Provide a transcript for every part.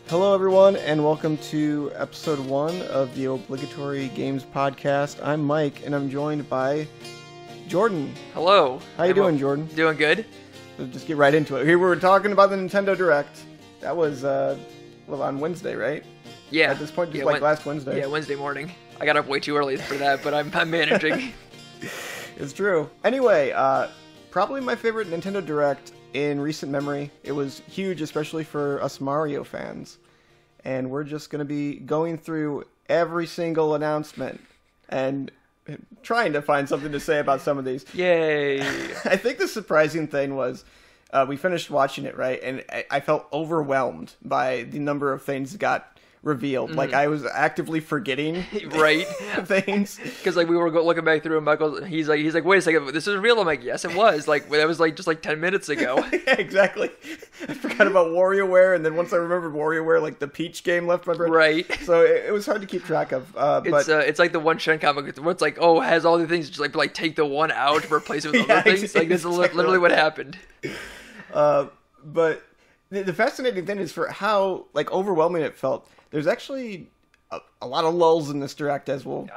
Hello, everyone, and welcome to episode 1 of the Obligatory Games Podcast. I'm Mike, and I'm joined by Jordan. Hello. How you doing, Jordan? Doing good. Let's just get right into it. Here we were talking about the Nintendo Direct. That was, on Wednesday, right? Yeah. At this point, just last Wednesday. Yeah, Wednesday morning. I got up way too early for that, but I'm managing. It's true. Anyway, probably my favorite Nintendo Direct in recent memory. It was huge, especially for us Mario fans. And we're just going to be going through every single announcement and trying to find something to say about some of these. Yay! I think the surprising thing was we finished watching it, right? And I felt overwhelmed by the number of things that got revealed. Like, I was actively forgetting right things. Because we were looking back through, and Michael, he's like, wait a second, this is real. I'm like, yes, it was. That was just 10 minutes ago. Yeah, exactly. I forgot about WarioWare, and then once I remembered WarioWare, the Peach game left my brain. Right. So it was hard to keep track of. It's like the one Shen comic where it's has all the things, just take the one out to replace it with other things. This is literally what happened. But the fascinating thing is for how overwhelming it felt. There's actually a lot of lulls in this direct, as we'll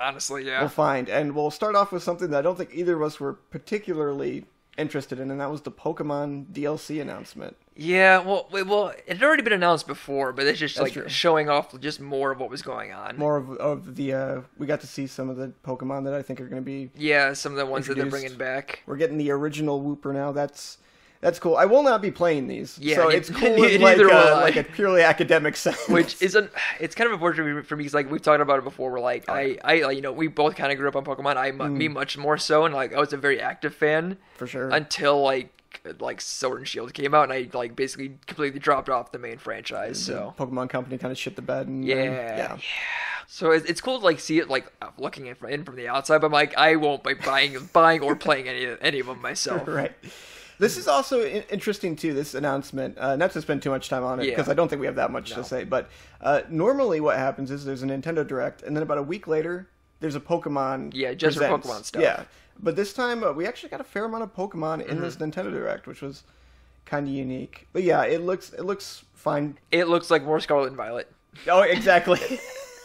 find, and we'll start off with something that I don't think either of us were particularly interested in, and that was the Pokemon DLC announcement. Yeah, well, it had already been announced before, but it's just showing off just more of what was going on. More of the we got to see some of the Pokemon that I think are going to be some of the ones that they're bringing back. We're getting the original Wooper now. That's cool. I will not be playing these, so it's cool in a purely academic sense. Which isn't. It's kind of unfortunate for me because we've talked about it before. Where I we both kind of grew up on Pokemon. Me much more so, and I was a very active fan for sure until Sword and Shield came out, and I basically completely dropped off the main franchise. So Pokemon Company kind of shit the bed. And, yeah. So it's cool to see it looking in from the outside, but I won't be buying or playing any of them myself. Right. This is also interesting, too, this announcement. Not to spend too much time on it, because I don't think we have that much to say. But normally what happens is there's a Nintendo Direct, and then about a week later, there's a Pokemon just for Pokemon stuff. Yeah, but this time we actually got a fair amount of Pokemon in this Nintendo Direct, which was kind of unique. But yeah, it looks fine. It looks like more Scarlet and Violet. Oh, exactly.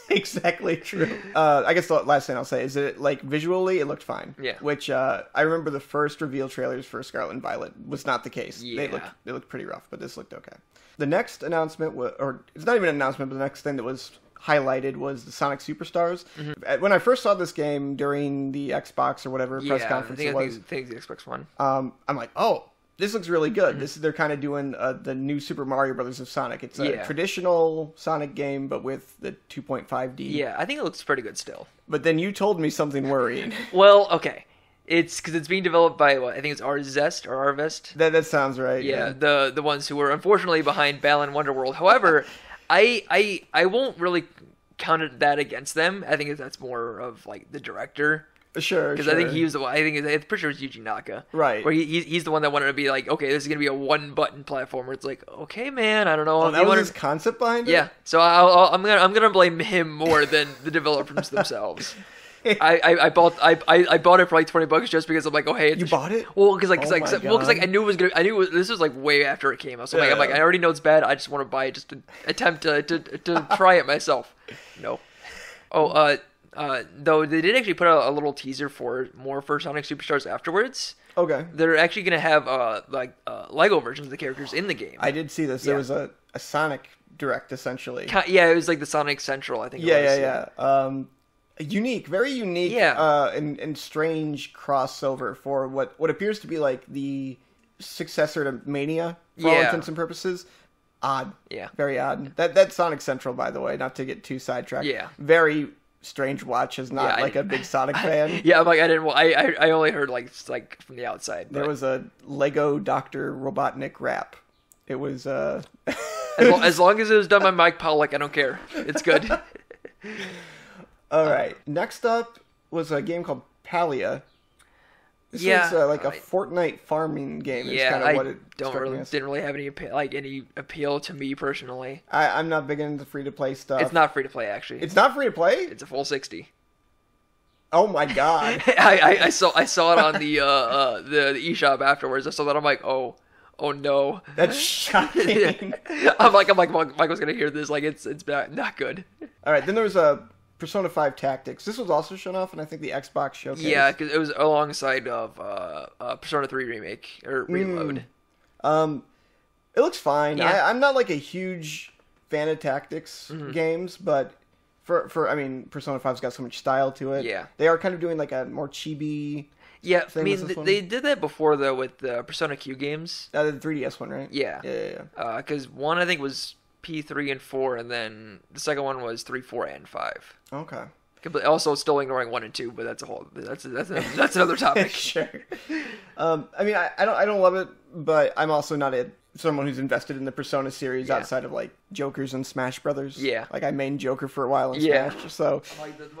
Exactly true. I guess the last thing I'll say is that visually it looked fine. Yeah. Which I remember the first reveal trailers for Scarlet and Violet was not the case. Yeah. They looked pretty rough, but this looked okay. The next announcement or it's not even an announcement, but the next thing that was highlighted was the Sonic Superstars. Mm-hmm. When I first saw this game during the Xbox or whatever press conference I think the Xbox One. I'm like, oh, this looks really good. Mm-hmm. They're kind of doing the new Super Mario Brothers of Sonic. It's a traditional Sonic game, but with the 2.5D. Yeah, I think it looks pretty good still. But then you told me something worrying. Well, okay. It's because it's being developed by, I think it's Arzest or Arvest. That sounds right. Yeah, the ones who were unfortunately behind Balan Wonderworld. However, I won't really count that against them. I think that's more of the director. Sure, because I think he was the one. I'm pretty sure it's Yuji Naka, right? Where he's the one that wanted to be okay, this is gonna be a one-button platformer. It's okay, man, I don't know. Oh, that was his concept behind it. Yeah, so I'm gonna blame him more than the developers themselves. I bought it for $20 just because I'm oh hey, you bought it? Well, because I knew this was way after it came out. So I'm I already know it's bad. I just want to buy it just to attempt to try it myself. No. Though they did actually put out a little teaser for Sonic Superstars afterwards. Okay. They're actually going to have Lego versions of the characters in the game. I did see this. There was a Sonic Direct, essentially. Yeah, it was the Sonic Central, I think it was. Yeah. Unique, very unique and strange crossover for what appears to be the successor to Mania, for all intents and purposes. Odd. Yeah. Very odd. That Sonic Central, by the way, not to get too sidetracked. Yeah. Very strange watch as not a big Sonic fan. Yeah, I didn't. I only heard from the outside. There was a Lego Dr. Robotnik rap. It was as long as it was done by Mike Pollock, I don't care. It's good. All right. Next up was a game called Palia. This is a Fortnite farming game. Is kind of what it didn't really have any appeal to me personally. I'm not big into free to play stuff. It's not free to play actually. It's not free to play? It's a full 60. Oh my god! I saw it on the eShop afterwards. I saw that. I'm like, oh Oh no. That's shocking. I'm like, Michael's gonna hear this. Like, it's not good. All right, then there was a Persona 5 Tactics. This was also shown off, and I think the Xbox showcase. Yeah, because it was alongside of Persona 3 Remake or Reload. It looks fine. Yeah. I'm not like a huge fan of tactics games, but I mean, Persona 5's got so much style to it. Yeah. They are kind of doing like a more chibi. Yeah, I thing mean, with this one. they did that before though with the Persona Q games. The 3DS one, right? Yeah. Yeah. Because one I think was P3 and 4, and then the second one was 3, 4, and 5. Okay. Also, still ignoring 1 and 2, but that's another topic. Sure. I mean, I don't love it, but I'm also not someone who's invested in the Persona series outside of like Jokers and Smash Brothers. Yeah. Like I mained Joker for a while in Smash, so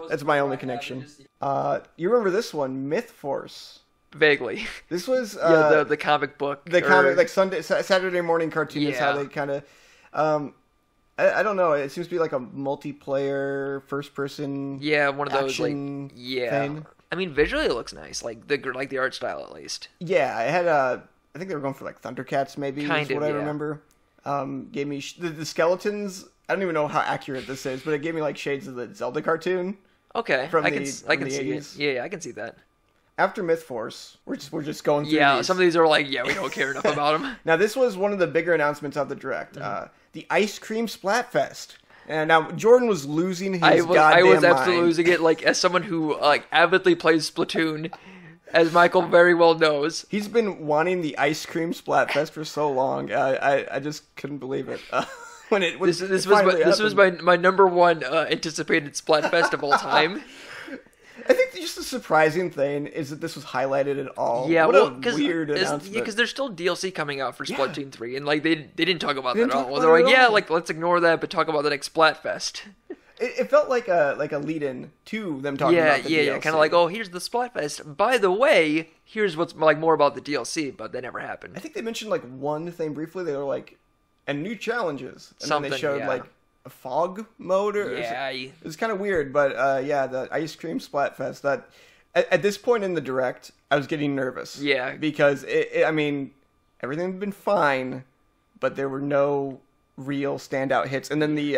that's my only connection. You remember this one, Mythforce? Vaguely. This was the comic book. The comic, like Saturday morning cartoon is how they kind of. I don't know. It seems to be like a multiplayer first-person. Yeah, one of those like thing. I mean, visually it looks nice, like the art style at least. Yeah, it had I think they were going for like Thundercats, maybe. Kind is what of, I remember. Gave me the skeletons. I don't even know how accurate this is, but it gave me like shades of the Zelda cartoon. Okay, I can see 80s. it. Yeah, I can see that. After Mythforce, we're just going through these. Some of these are like, we don't care enough about them. Now, this was one of the bigger announcements of the Direct. The Ice Cream Splatfest. And now, Jordan was losing his goddamn mind. I was absolutely losing it, like, as someone who, like, avidly plays Splatoon, as Michael very well knows. He's been wanting the Ice Cream Splatfest for so long. I just couldn't believe it. This was my number one anticipated Splatfest of all time. I think just the surprising thing is that this was highlighted at all. Yeah, what a weird announcement. Yeah, because there's still DLC coming out for Splatoon 3, and like they didn't talk about that at all. They're like, like let's ignore that, but talk about the next Splatfest. It felt like a lead-in to them talking about the DLC. Yeah, kind of like, oh, here's the Splatfest. By the way, here's what's like more about the DLC, but that never happened. I think they mentioned like one thing briefly. They were like, and new challenges, and then they showed like a fog mode or it was kind of weird, but the Ice Cream Splatfest, that at this point in the Direct I was getting nervous, because I mean, everything had been fine, but there were no real standout hits, and then the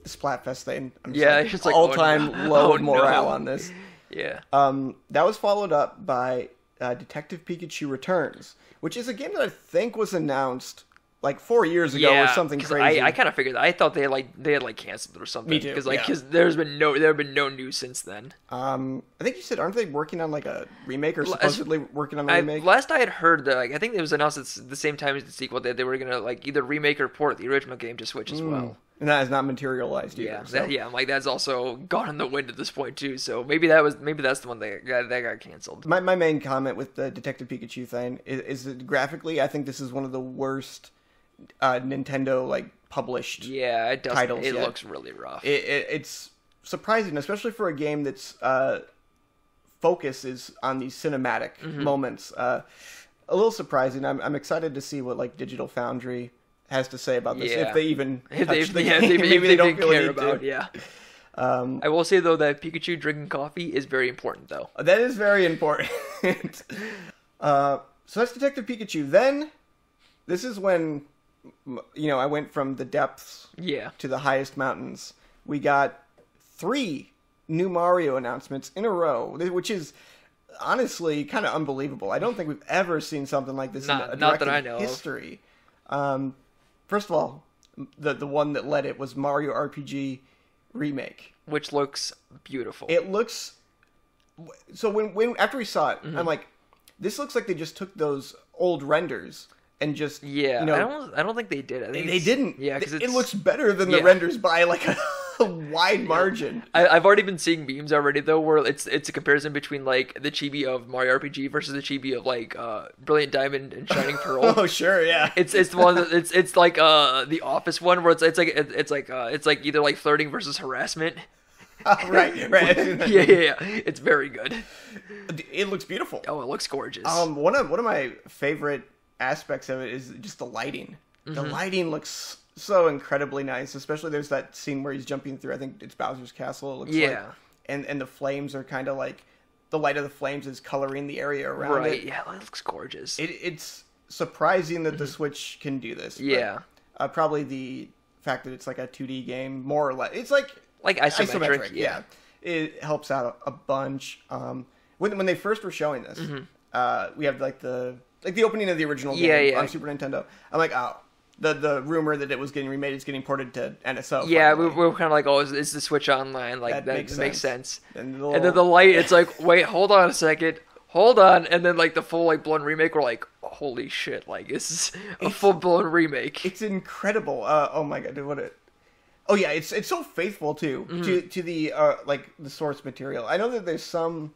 Splatfest thing, it's just like all-time low morale on this. That was followed up by Detective Pikachu Returns, which is a game that I think was announced like 4 years ago or something crazy. I kind of figured that. I thought they had canceled it or something. Me too. Because there have been no news since then. I think you said, aren't they working on like a remake or supposedly working on a remake? Last I had heard that, I think it was announced at the same time as the sequel that they were gonna like either remake or port the original game to Switch as well. And that has not materialized either. I'm like, that's also gone in the wind at this point too. So maybe that's the one that got canceled. My main comment with the Detective Pikachu thing is that graphically, I think this is one of the worst Nintendo like published titles. It looks really rough. It's surprising, especially for a game that's focus is on these cinematic moments. A little surprising. I'm excited to see what like Digital Foundry has to say about this, if they even touch the game. Maybe they don't care about it. I will say though that Pikachu drinking coffee is very important though. That is very important. So that's Detective Pikachu. Then this is when I went from the depths to the highest mountains. We got 3 new Mario announcements in a row, which is honestly kind of unbelievable. I don't think we've ever seen something like this in a direct history. First of all, the one that led it was Mario RPG Remake, which looks beautiful. It looks so when after we saw it, I'm like, this looks like they just took those old renders and just I don't think they did. I think they didn't. Yeah, because it looks better than the renders by like a wide margin. I've already been seeing memes already though, where it's a comparison between like the chibi of Mario RPG versus the chibi of like Brilliant Diamond and Shining Pearl. Oh sure, yeah. It's the one that it's like the Office one where it's like either like flirting versus harassment. Right. Yeah. It's very good. It looks beautiful. Oh, it looks gorgeous. One of my favorite aspects of it is just the lighting. The lighting looks so incredibly nice, especially there's that scene where he's jumping through, I think it's Bowser's castle, it looks like. And the flames are kind of like, the light of the flames is coloring the area around it. Yeah, it looks gorgeous. It's surprising that the Switch can do this. Yeah. But, probably the fact that it's like a 2D game, more or less. It's like isometric. Yeah. It helps out a bunch. When they first were showing this, we have like the opening of the original game on Super Nintendo. I'm like, oh, the rumor that it was getting remade is getting ported to NSO. Yeah, we were kind of like, oh, is the Switch online? Like that makes sense. And then the light, it's like, wait, hold on a second. Hold on, and then like the full like blown remake, we're like, holy shit, like this is a full blown remake. It's incredible. Oh my god, oh yeah, it's so faithful too to the like the source material. I know that there's some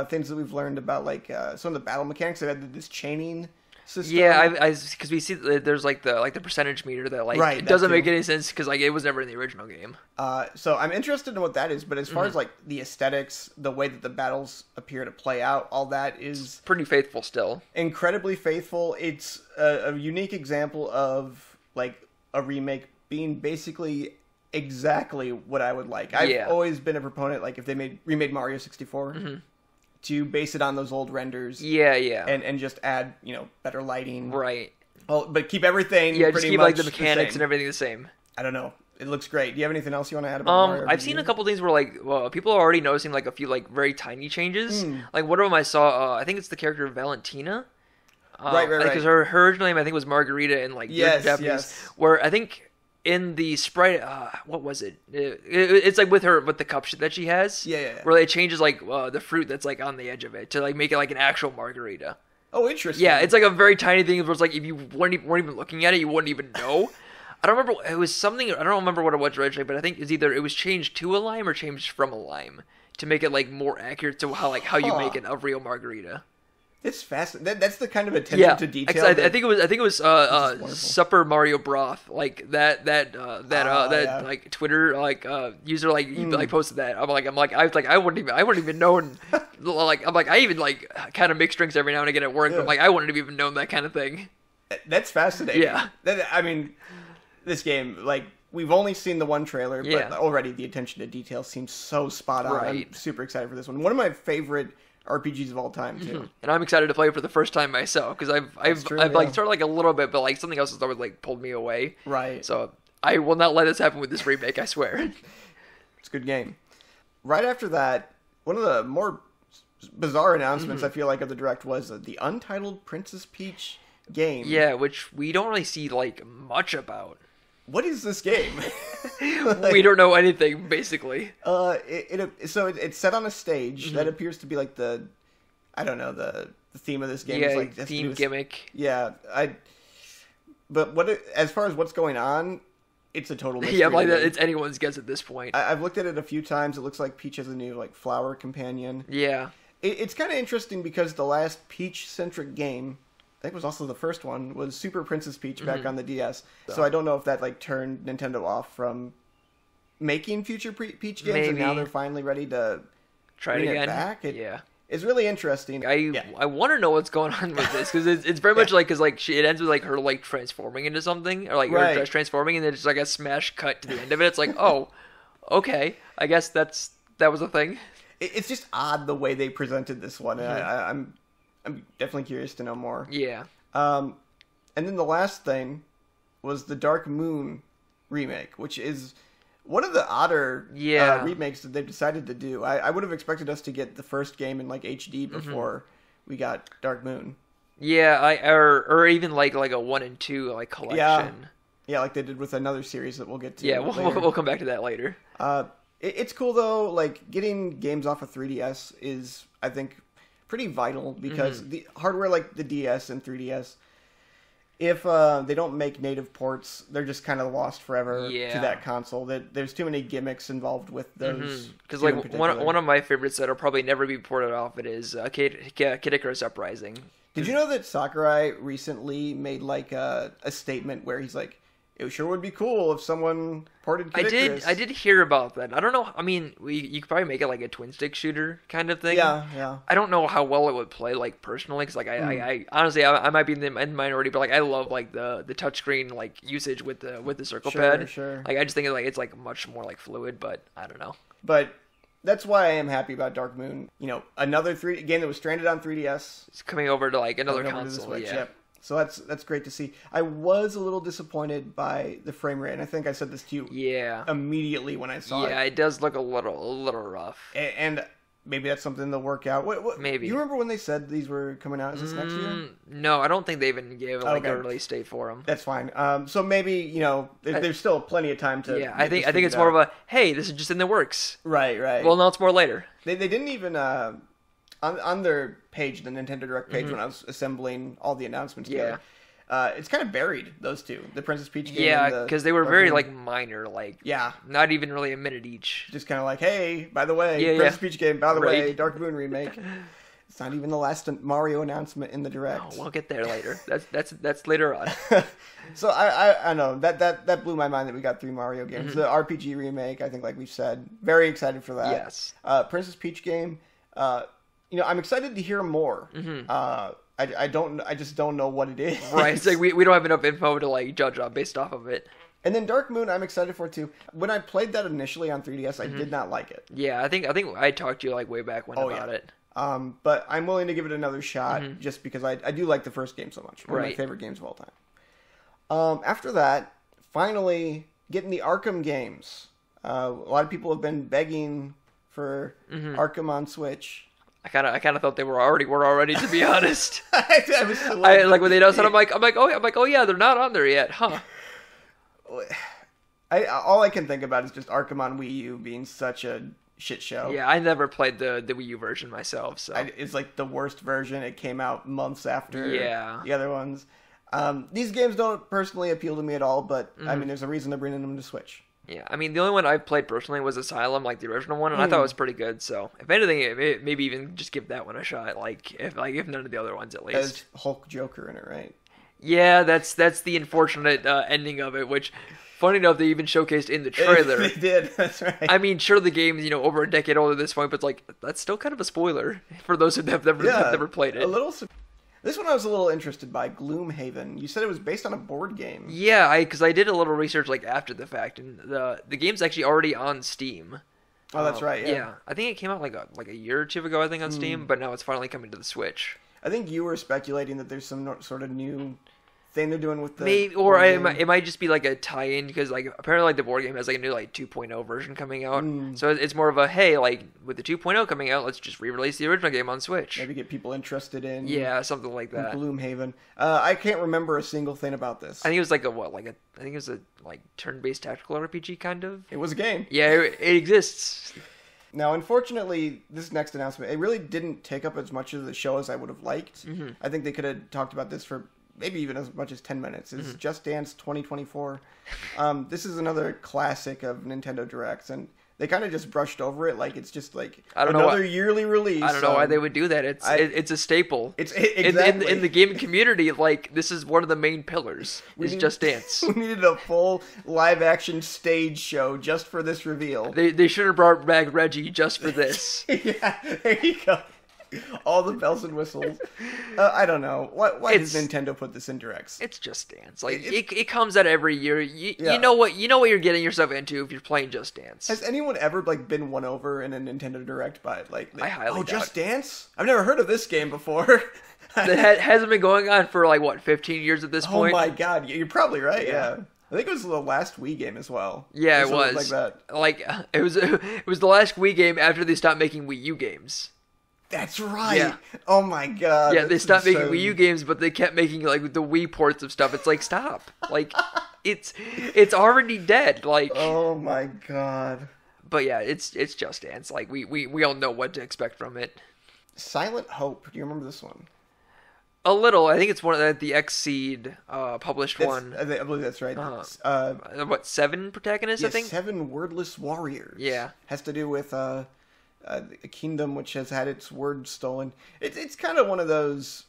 things that we've learned about like some of the battle mechanics that had this chaining system. Yeah, because we see that there's like the percentage meter that like it doesn't make any sense because like it was never in the original game. So I'm interested in what that is, but as far as like the aesthetics, the way that the battles appear to play out, all that is pretty faithful still. Incredibly faithful. It's a unique example of like a remake being basically exactly what I would like. I've always been a proponent, like if they remade Mario 64. To base it on those old renders, and just add better lighting, right? Oh, but keep everything, just keep like the mechanics and everything the same. I don't know, it looks great. Do you have anything else you want to add about Mario? I've seen a couple things where like people are already noticing like a few like very tiny changes. Like one of them I saw, I think it's the character Valentina, right. Because her original name I think was Margarita in like Japanese, where I think. In the sprite, what was it? It's like with the cup that she has. Yeah. Where it changes like the fruit that's like on the edge of it to like make it like an actual margarita. Oh, interesting. Yeah, it's like a very tiny thing where it's like if you weren't even looking at it, you wouldn't even know. I don't remember. It was something. I don't remember what it was originally, but I think it's either it was changed to a lime or changed from a lime to make it like more accurate to how you make a real margarita. It's fascinating. That's the kind of attention to detail. I think it was Supper Mario Broth, like that like Twitter user like posted that. I wouldn't even know. Like I'm like I even like kind of mix drinks every now and again at work. But like I wouldn't have even known that kind of thing. That's fascinating. Yeah. I mean, this game, like we've only seen the one trailer, but already the attention to detail seems so spot on. Right. I'm super excited for this one. One of my favorite RPGs of all time too, and I'm excited to play it for the first time myself because I've like started like a little bit, but like something else has always like pulled me away. Right. So I will not let this happen with this remake. I swear. It's a good game. Right after that, one of the more bizarre announcements I feel like of the Direct was the Untitled Princess Peach game. Yeah, which we don't really see like much about. What is this game? We don't know anything, basically. It's set on a stage that appears to be like the theme of this game. Yeah, is like theme gimmick. Yeah, as far as what's going on, it's a total mystery. Yeah, like it's anyone's guess at this point. I've looked at it a few times. It looks like Peach has a new like flower companion. Yeah, it's kind of interesting because the last Peach-centric game, I think it was also the first one, was Super Princess Peach back on the DS. So I don't know if that like turned Nintendo off from making future Peach games, Maybe. and now they're finally ready to try it again. Back. It's really interesting. I want to know what's going on with this because it's very much like because like it ends with like her like transforming into something or like her dress transforming and then it's like a smash cut to the end of it. It's like oh, okay, I guess that was a thing. It's just odd the way they presented this one. I'm definitely curious to know more. Yeah. And then the last thing was the Dark Moon remake, which is one of the odder remakes that they've decided to do. I would have expected us to get the first game in like HD before we got Dark Moon. Yeah, or even like a 1 and 2 like collection. Yeah, like they did with another series that we'll get to. Yeah, we'll come back to that later. It's cool though. Like getting games off of 3DS is, I think, pretty vital because the hardware like the DS and 3DS, if they don't make native ports, they're just kind of lost forever to that console. There's too many gimmicks involved with those. Because like one of my favorites that'll probably never be ported off it is Kid Icarus Uprising. Did you know that Sakurai recently made like a statement where he's like, it sure would be cool if someone ported Kid Icarus. I did hear about that. I don't know. I mean, you could probably make it like a twin stick shooter kind of thing. Yeah. I don't know how well it would play, like personally, because like I honestly I might be in the minority, but like I love like the touchscreen like usage with the circle pad. Sure. Like I just think it's like much more like fluid, but I don't know. But that's why I am happy about Dark Moon. You know, another game that was stranded on 3DS. It's coming over to like another console. Switch, yeah. Yep. So that's great to see. I was a little disappointed by the frame rate, and I think I said this to you immediately when I saw it. Yeah, it does look a little rough. And maybe that's something they'll work out. What, maybe. You remember when they said these were coming out? Is this next year? No, I don't think they even gave a release date for them. That's fine. So maybe, there's still plenty of time to... Yeah, I think it's more of a, hey, this is just in the works. Right. Well, no, it's more later. They didn't even... On their page, the Nintendo Direct page, when I was assembling all the announcements together, it's kind of buried, those two. The Princess Peach game. Yeah, because they were very, minor, not even really a minute each. Just kind of like, hey, by the way, Princess Peach game, by the way, Dark Moon remake. It's not even the last Mario announcement in the Direct. Oh, we'll get there later. That's later on. So I know, that blew my mind that we got 3 Mario games. The RPG remake, I think, like we've said, very excited for that. Yes. Princess Peach game, I'm excited to hear more. I just don't know what it is. Right. It's like we don't have enough info to judge on based off of it. And then Dark Moon, I'm excited for too. When I played that initially on 3DS, I did not like it. Yeah, I think I talked to you way back when about it. But I'm willing to give it another shot just because I do like the first game so much. One of my favorite games of all time. After that, finally getting the Arkham games. A lot of people have been begging for Arkham on Switch. I kind of thought they were already, to be honest. I was so when they announced it, I'm like, oh yeah, they're not on there yet, huh? All I can think about is just Arkham on Wii U being such a shit show. Yeah, I never played the Wii U version myself, so it's like the worst version. It came out months after the other ones. These games don't personally appeal to me at all, but I mean, there's a reason they're bringing them to Switch. Yeah, I mean, the only one I've played personally was Asylum, the original one, and I thought it was pretty good. So, if anything, maybe even just give that one a shot. If none of the other ones at least. There's Hulk Joker in it, right? Yeah, that's the unfortunate ending of it. Which, funny enough, they even showcased in the trailer. They did. That's right. I mean, sure, the game's over a decade old at this point, but that's still kind of a spoiler for those who have never played it. A little. This one I was a little interested by, Gloomhaven. You said it was based on a board game. Yeah, because I did a little research after the fact, and the game's actually already on Steam. Oh, that's right. Yeah, I think it came out like a year or two ago, I think, on Steam, but now it's finally coming to the Switch. I think you were speculating that there's some sort of new thing they're doing with the maybe, or it might just be a tie-in because apparently the board game has a new 2.0 version coming out, so it's more of a hey with the 2.0 coming out, let's just re-release the original game on Switch. Maybe get people interested in something like that. Gloomhaven. I can't remember a single thing about this. I think it was I think it was a turn-based tactical RPG kind of. It was a game. Yeah, it exists. Now, unfortunately, this next announcement, it really didn't take up as much of the show as I would have liked. I think they could have talked about this for maybe even as much as 10 minutes. It's Just Dance 2024. This is another classic of Nintendo Directs, and they kind of just brushed over it like it's just another yearly release. I don't know why they would do that. It's a staple. It's exactly. in the gaming community. This is one of the main pillars. Just Dance. We needed a full live action stage show just for this reveal. They should have brought back Reggie just for this. Yeah, there you go. All the bells and whistles. I don't know. Why does Nintendo put this in Directs? It's Just Dance. It comes out every year. You know what you're getting yourself into if you're playing Just Dance. Has anyone ever been won over in a Nintendo Direct by I highly doubt. Just Dance? I've never heard of this game before. That hasn't been going on for 15 years at this point. Oh my god, you're probably right. Yeah. I think it was the last Wii game as well. Yeah, it was. Like that. It was the last Wii game after they stopped making Wii U games. That's right. Yeah. Oh my god. Yeah, they stopped making Wii U games, but they kept making the Wii ports of stuff. It's stop. It's already dead. Oh my god. But yeah, it's Just Dance. We all know what to expect from it. Silent Hope. Do you remember this one? A little. I think it's one of the Xseed published one. I believe that's right. What, 7 protagonists? I think 7 wordless warriors. Yeah, has to do with a kingdom which has had its word stolen. It's kind of one of those.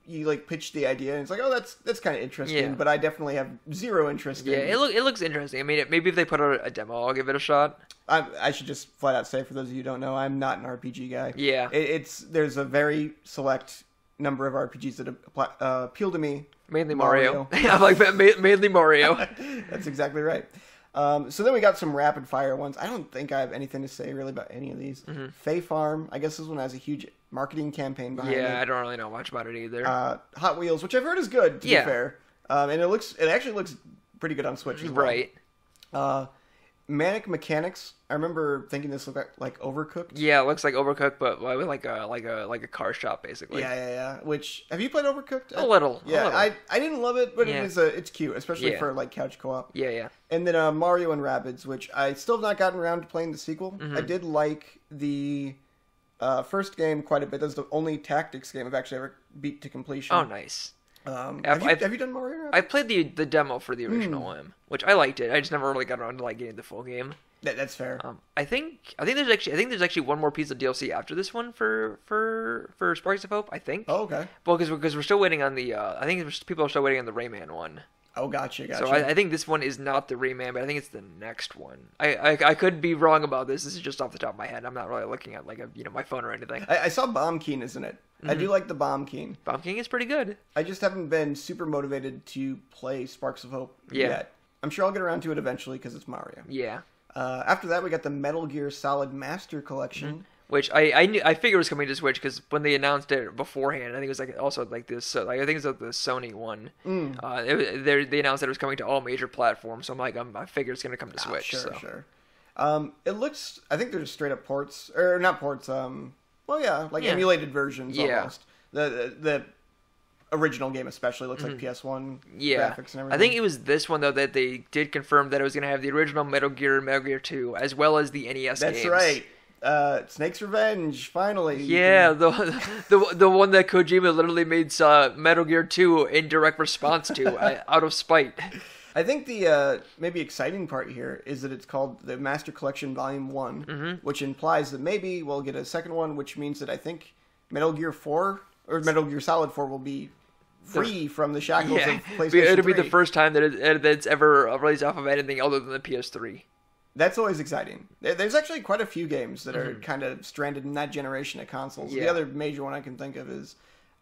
You pitch the idea and it's oh that's kind of interesting, but I definitely have zero interest in it. Yeah, it looks interesting. I mean, maybe if they put out a demo, I'll give it a shot. I should just flat out say, for those of you who don't know, I'm not an RPG guy. Yeah, there's a very select number of RPGs that appeal to me. Mainly Mario. I'm mainly Mario. That's exactly right. So then we got some rapid fire ones. I don't think I have anything to say really about any of these. Fae Farm, I guess this one has a huge marketing campaign behind it. Yeah, I don't really know much about it either. Hot Wheels, which I've heard is good, to be fair. And it actually looks pretty good on Switch as well. Right. Manic Mechanics. I remember thinking this looked like Overcooked. Yeah, it looks like Overcooked, but with like a car shop basically. Yeah. Which, have you played Overcooked? A little. Yeah, I didn't love it, but it's cute, especially for like couch co-op. Yeah. And then Mario and Rabbids, which I still have not gotten around to playing the sequel. Mm-hmm. I did like the first game quite a bit. That's the only tactics game I've actually ever beat to completion. Oh, nice. Have you done Mario Rabbids? I played the demo for the original one, which I liked it. I just never really got around to like getting the full game. That's fair. I think there's actually one more piece of DLC after this one for Sparks of Hope. I think. Oh, okay. Well, because we're still waiting on the. I think people are still waiting on the Rayman one. Oh, gotcha. So I think this one is not the Rayman, but I think it's the next one. I could be wrong about this. This is just off the top of my head. I'm not really looking at like my phone or anything. I saw Bomb King is in it. Mm-hmm. I do like the Bomb King. Bomb King is pretty good. I just haven't been super motivated to play Sparks of Hope yet. I'm sure I'll get around to it eventually because it's Mario. Yeah. After that, we got the Metal Gear Solid Master Collection. Mm-hmm. Which I figured was coming to Switch because when they announced it beforehand, I think it was like also like this. I think it was like the Sony one. They announced that it was coming to all major platforms. So I'm like, I figure it's going to come to Switch. Sure. It looks. I think they're just straight up ports, or not ports. Emulated versions almost. The original game especially looks like PS1 graphics and everything. I think it was this one though that they did confirm that it was going to have the original Metal Gear 2, as well as the NES games. That's right. Snake's Revenge, finally. Yeah, the one that Kojima literally made Metal Gear 2 in direct response to, out of spite. I think the maybe exciting part here is that it's called the Master Collection Volume 1, which implies that maybe we'll get a second one, which means that I think Metal Gear 4, or Metal Gear Solid 4 will be free from the shackles of PlayStation 3. It'll be the first time that it's ever released off of anything other than the PS3. That's always exciting. There's actually quite a few games that are kind of stranded in that generation of consoles. Yeah. The other major one I can think of is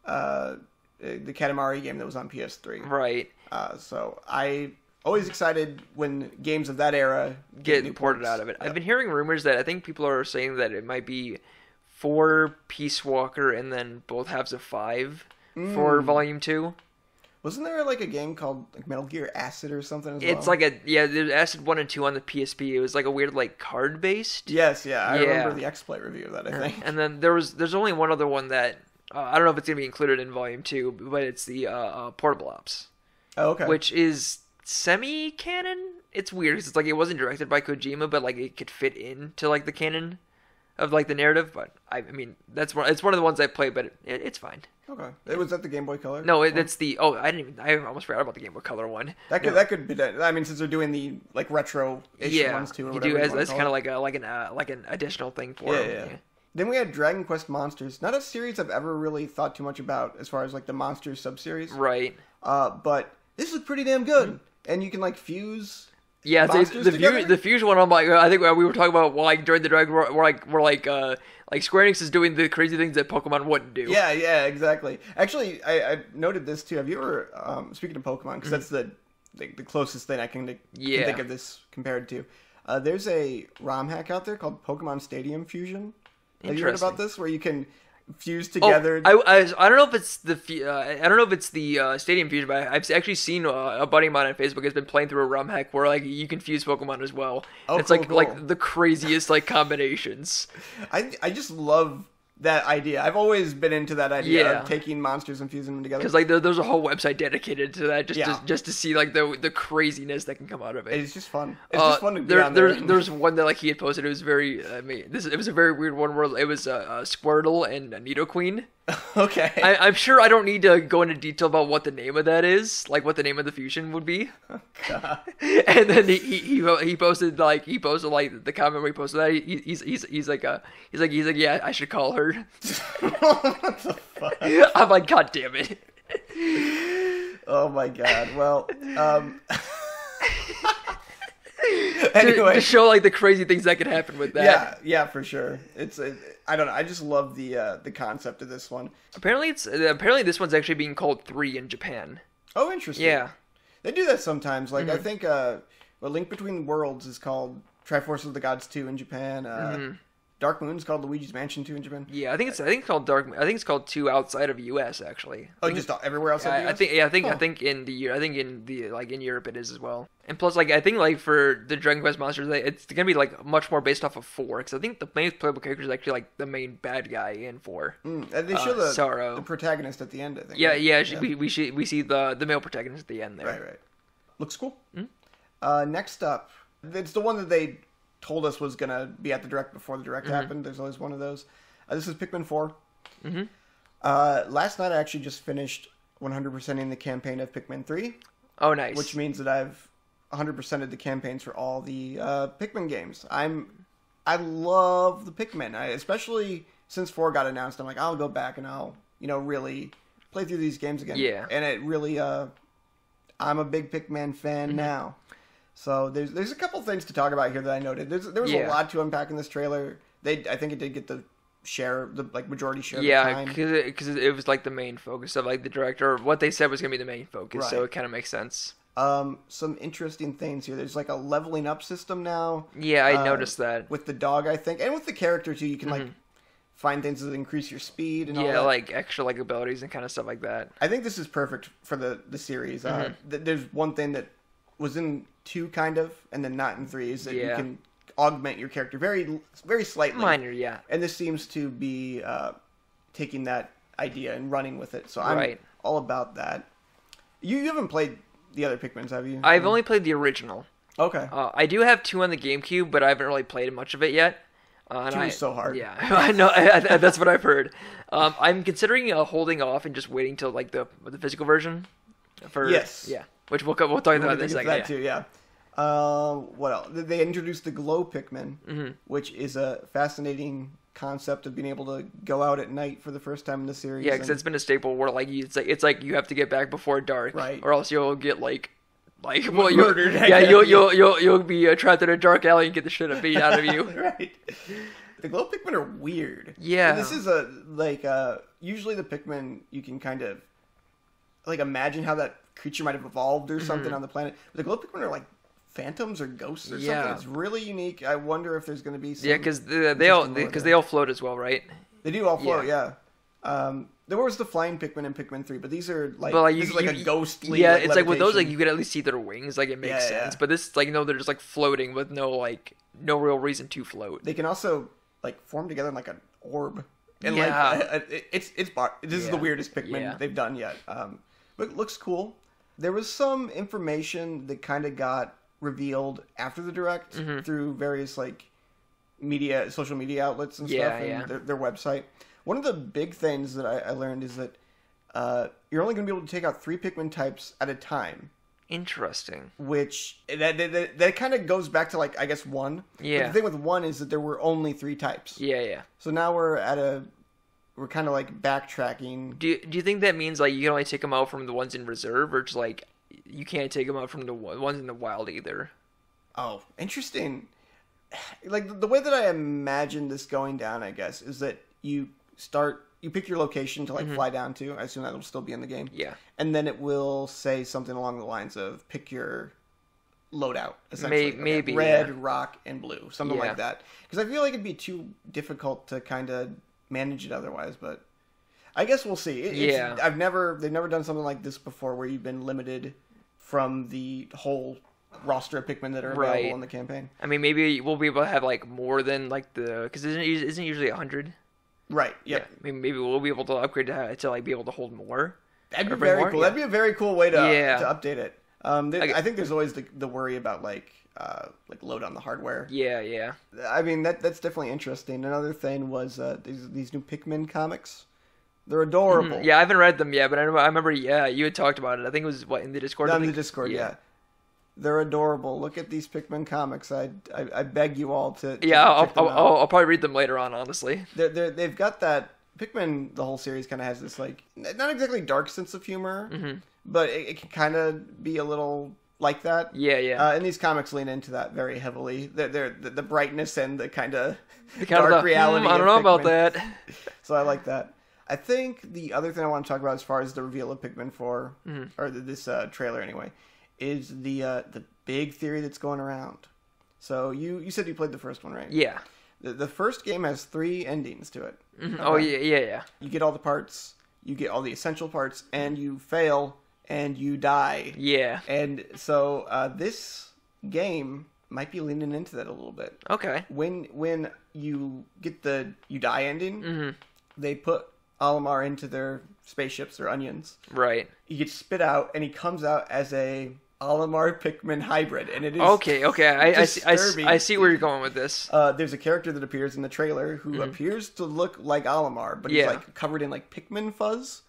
the Katamari game that was on PS3. Right. So I always excited when games of that era get ported out of it. Yep. I've been hearing rumors that I think people are saying that it might be 4 Peace Walker and then both halves of 5 for Volume 2. Wasn't there like a game called like Metal Gear Acid or something as well? It's like there's Acid 1 and 2 on the PSP. It was like a weird like card based. Yes, I remember the X-Plate review of that, I think. And then there's only one other one that I don't know if it's gonna be included in Volume 2, but it's the Portable Ops. Oh, okay. Which is semi-canon. It's weird because it's like it wasn't directed by Kojima, but like it could fit into like the canon of like the narrative. But I mean it's one of the ones I played, but it's fine. Okay. Was that the Game Boy Color? No, that's the. Oh, I almost forgot about the Game Boy Color one. That could be that. I mean, since they're doing the like retro-ish ones too. Or you do. That's kind of like an additional thing for them. Yeah. Then we had Dragon Quest Monsters. Not a series I've ever really thought too much about as far as like the Monsters sub-series. Right. But this is pretty damn good, and you can like fuse. Yeah, the fusion one. I'm like, I think we were talking about like during the Dragon, we're like Square Enix is doing the crazy things that Pokemon wouldn't do. Yeah, exactly. Actually, I noted this too. Have you ever speaking of Pokemon, because that's the closest thing I can think of this compared to. There's a ROM hack out there called Pokemon Stadium Fusion. Have you heard about this, where you can fuse together? I don't know if it's the Stadium Fusion, but I've actually seen a buddy of mine on Facebook has been playing through a ROM hack where like you can fuse Pokemon as well. Oh, it's cool. like the craziest like combinations. I just love that idea. I've always been into that idea of taking monsters and fusing them together. Because like there's a whole website dedicated to that, just to see like the craziness that can come out of it. It's just fun. It's just fun to be on there. There's one that like he had posted. It was very. It was a very weird one where it was Squirtle and a Nidoqueen. Okay. I'm sure I don't need to go into detail about what the name of that is, like what the name of the fusion would be. Oh, God. And then he posted like the comment where he posted that he's like yeah, I should call her. What the fuck? I'm like, God damn it. Oh my God. Well, anyway, to show like the crazy things that could happen with that. Yeah, for sure. I don't know. I just love the concept of this one. Apparently this one's actually being called 3 in Japan. Oh, interesting. Yeah, they do that sometimes. Like I think Link Between Worlds is called Triforce of the Gods 2 in Japan. Dark Moon's called Luigi's Mansion 2 in Japan. Yeah, I think it's called Dark. I think it's called 2 outside of US actually. Oh, just everywhere outside the US? I think in Europe it is as well. And plus, like I think like for the Dragon Quest monsters, it's gonna be like much more based off of 4, because I think the main playable character is actually like the main bad guy in 4. And they show the protagonist at the end, I think. Yeah, right? yeah. We see the male protagonist at the end there. Right. Looks cool. Next up, it's the one that they told us was going to be at the Direct before the Direct happened. There's always one of those. This is Pikmin 4. Last night I actually just finished 100%ing the campaign of Pikmin 3. Oh, nice. Which means that I've 100%ed the campaigns for all the Pikmin games. I love the Pikmin. Especially since 4 got announced, I'm like, I'll go back and I'll, really play through these games again. Yeah. And it really, I'm a big Pikmin fan now. So there's a couple things to talk about here that I noted. There was a lot to unpack in this trailer. I think it did get the majority share. Yeah, because it was like the main focus of like the director. What they said was gonna be the main focus, right. So it kind of makes sense. Some interesting things here. There's like a leveling up system now. Yeah, I noticed that with the dog, I think, and with the character too. You can like find things that increase your speed and all that. Yeah, like extra like abilities and kind of stuff like that. I think this is perfect for the series. There's one thing that was in 2 kind of, and then not in 3 is that you can augment your character very, very slightly. Minor, yeah. And this seems to be taking that idea and running with it. So I'm all about that. You haven't played the other Pikmins, have you? I've only played the original. Okay. I do have 2 on the GameCube, but I haven't really played much of it yet. 2 is so hard. Yeah, I know. That's what I've heard. I'm considering holding off and just waiting till like the physical version. Yes. Yeah. Which we'll talk about this second. That too, yeah. What else? They introduced the Glow Pikmin, which is a fascinating concept of being able to go out at night for the first time in the series. Yeah, because it's been a staple where like it's like you have to get back before dark, right? Or else you'll get murdered. You'll be trapped in a dark alley and get the shit beat out of you. Right. The Glow Pikmin are weird. Yeah. And this is usually the Pikmin you can kind of like imagine how that creature might have evolved or something on the planet. But the Glow Pikmin are like phantoms or ghosts or something. It's really unique. I wonder if there's going to be some... Yeah, because they all float as well, right? They do all float, yeah. There was the flying Pikmin in Pikmin 3, but these are like, this is like a ghostly. Yeah, it's like with those, like you could at least see their wings, like it makes sense. Yeah. But this, like, no, they're just like floating with no real reason to float. They can also like form together in like an orb. And this is the weirdest Pikmin they've done yet. But it looks cool. There was some information that kind of got revealed after the Direct through various like social media outlets and stuff, and their website. One of the big things that I learned is that you're only going to be able to take out 3 Pikmin types at a time. Interesting. Which that kind of goes back to like I guess 1. Yeah. But the thing with 1 is that there were only 3 types. Yeah. So now we're kind of like backtracking. Do you think that means like you can only take them out from the ones in reserve, or just like you can't take them out from the ones in the wild either? Oh, interesting. Like the way that I imagine this going down, I guess, is that you pick your location to like fly down to. I assume that'll still be in the game. Yeah. And then it will say something along the lines of pick your loadout, essentially. Maybe red, rock, and blue, something like that. Because I feel like it'd be too difficult to kind of manage it otherwise, but I guess we'll see. They've never done something like this before where you've been limited from the whole roster of Pikmin that are available in the campaign. I mean, maybe we'll be able to have like more than like because isn't usually 100. Right. Yep. Yeah. Maybe we'll be able to upgrade to like be able to hold more. That'd be very cool. Yeah. That'd be a very cool way to update it. I think there's always the worry about like load on the hardware. Yeah. I mean that's definitely interesting. Another thing was these new Pikmin comics. They're adorable. Yeah, I haven't read them yet, but I remember. Yeah, you had talked about it. I think it was in the Discord. On the Discord, yeah. They're adorable. Look at these Pikmin comics. I beg you all to. I'll probably read them later on. Honestly, they've got that Pikmin. The whole series kind of has this like not exactly dark sense of humor, but it can kind of be a little like that. Yeah. And these comics lean into that very heavily. They're the brightness and the kind of dark reality. I don't know about that. So I like that. I think the other thing I want to talk about as far as the reveal of Pikmin 4, or this trailer anyway, is the big theory that's going around. So you said you played the first one, right? Yeah. The first game has 3 endings to it. Mm-hmm. Oh, yeah. You get all the parts, you get all the essential parts, and you fail, and you die. Yeah. And so this game might be leaning into that a little bit. Okay. When you get the you die ending, mm-hmm. they put Olimar into their spaceships, their onions. Right. He gets spit out, and he comes out as a Olimar Pikmin hybrid, and it is okay. I see where you're going with this. There's a character that appears in the trailer who appears to look like Olimar, but he's like covered in like Pikmin fuzz.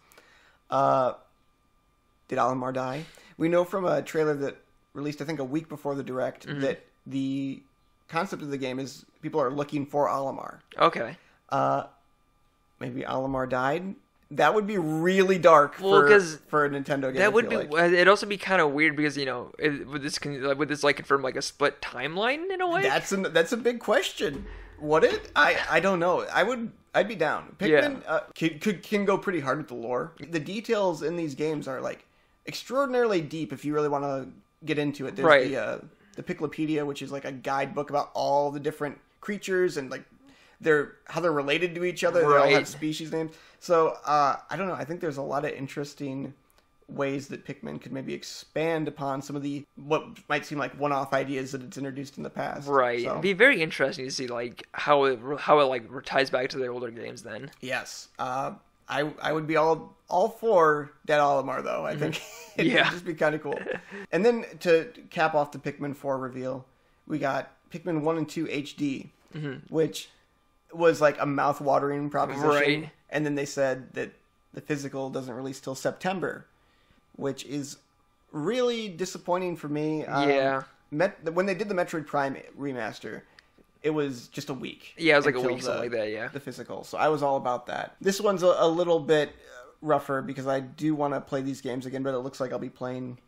Did Olimar die? We know from a trailer that released, I think, a week before the Direct, that the concept of the game is people are looking for Olimar. Okay. Maybe Olimar died. That would be really dark for a Nintendo game. That would be. Like. It'd also be kind of weird because would this like confirm like a split timeline in a way? That's a big question. Would it? I don't know. I'd be down. Pikmin can go pretty hard with the lore. The details in these games are like extraordinarily deep if you really want to get into it. There's the Piclopedia, which is like a guidebook about all the different creatures and like how they're related to each other. They all have species names. So I don't know. I think there's a lot of interesting ways that Pikmin could maybe expand upon some of the what might seem like one-off ideas that it's introduced in the past. Right. So, it'd be very interesting to see like how it like ties back to the older games then. Yes. I would be all for Dead Olimar though. I think it'd just be kind of cool. And then to cap off the Pikmin 4 reveal, we got Pikmin 1 and 2 HD, which was like a mouth-watering proposition. Right. And then they said that the physical doesn't release till September, which is really disappointing for me. When they did the Metroid Prime remaster, it was just a week. Yeah, it was like a week, something like that, yeah. The physical. So I was all about that. This one's a little bit rougher because I do want to play these games again, but it looks like I'll be playing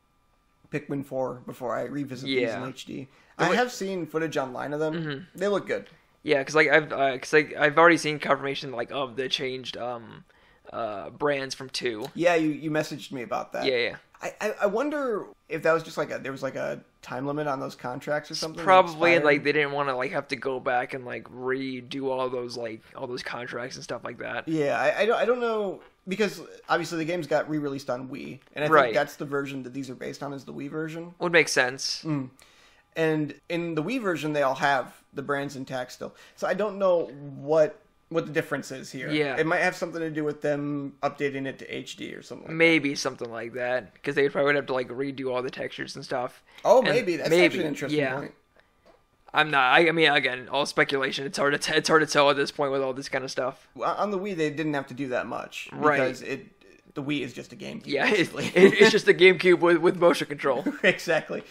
Pikmin 4 before I revisit these in HD. I have seen footage online of them. They look good. Yeah, because like I've already seen confirmation like of the changed brands from 2. Yeah, you messaged me about that. Yeah. I wonder if that was just like there was like a time limit on those contracts or something. Probably, and like they didn't want to like have to go back and like redo all those contracts and stuff like that. Yeah, I don't know because obviously the games got re-released on Wii, and I think that's the version that these are based on is the Wii version. Would make sense. And in the Wii version, they all have the brands intact still. So I don't know what the difference is here. Yeah. It might have something to do with them updating it to HD or something like maybe something like that. Because they probably would have to like redo all the textures and stuff. Oh, maybe. That's actually an interesting point. I mean, again, all speculation. It's hard to tell at this point with all this kind of stuff. On the Wii, they didn't have to do that much. Because the Wii is just a GameCube. Yeah, it's just a GameCube with motion control. Exactly.